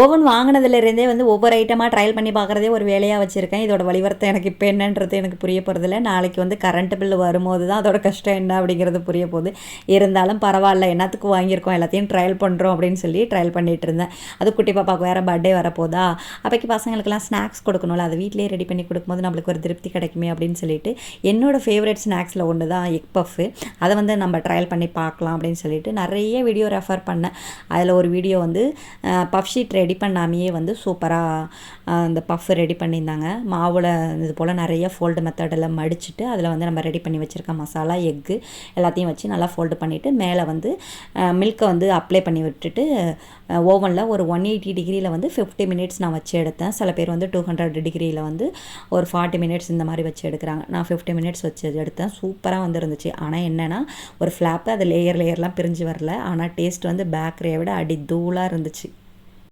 Oven வாங்கினதுலேருந்தே வந்து ஒவ்வொரு ஐட்டமாக ட்ரையல் பண்ணி பார்க்குறதே ஒரு வேலையாக வச்சுருக்கேன். இதோட வழிவர்த்தம் எனக்கு இப்போ என்னன்றது எனக்கு புரிய போகிறதில்ல. நாளைக்கு வந்து கரண்ட் பில் வரும்போது தான் அதோட கஷ்டம் என்ன அப்படிங்கிறது புரிய போகுது. இருந்தாலும் பரவாயில்ல, என்னத்துக்கு வாங்கியிருக்கோம், எல்லாத்தையும் ட்ரையல் பண்ணுறோம் அப்படின்னு சொல்லி ட்ரையல் பண்ணிகிட்டு இருந்தேன். அது குட்டி பாப்பாவுக்கு வேறு பர்த்டே வரப்போதா, அப்போக்கி பசங்களுக்கெல்லாம் ஸ்நாக்ஸ் கொடுக்கணும்ல, அதை வீட்டிலேயே ரெடி பண்ணி கொடுக்கும்போது நம்மளுக்கு ஒரு திருப்தி கிடைக்குமே அப்படின்னு சொல்லிட்டு என்னோடய ஃபேவரட் ஸ்நாக்ஸில் ஒன்று தான் எக் பஃப்பு. அதை வந்து நம்ம ட்ரையல் பண்ணி பார்க்கலாம் அப்படின்னு சொல்லிட்டு நிறைய வீடியோ ரெஃபர் பண்ணேன். அதில் ஒரு வீடியோ வந்து பஃப் ஷீட் ரெடி பண்ணாமையே வந்து சூப்பராக அந்த பஃப் ரெடி பண்ணியிருந்தாங்க. மாவில் இது போல் நிறைய ஃபோல்டு மெத்தடெல்லாம் மடிச்சுட்டு அதில் வந்து நம்ம ரெடி பண்ணி வச்சுருக்க மசாலா, எக்கு எல்லாத்தையும் வச்சு நல்லா ஃபோல்டு பண்ணிவிட்டு மேலே வந்து மில்கை வந்து அப்ளை பண்ணி விட்டுட்டு ஓவனில் ஒரு 180 டிகிரியில் வந்து 50 மினிட்ஸ் நான் வச்சு எடுத்தேன். சில பேர் வந்து 200 டிகிரியில் வந்து ஒரு 40 மினிட்ஸ் இந்த மாதிரி வச்சு எடுக்கிறாங்க. நான் 50 மினிட்ஸ் வச்சு எடுத்தேன். சூப்பராக வந்து இருந்துச்சு. ஆனால் என்னென்னா ஒரு ஃப்ளாப்பு அது லேயர்லாம் பிரிஞ்சு வரல. ஆனால் டேஸ்ட் வந்து பேக்கரியை விட அடி தூளாக இருந்துச்சு.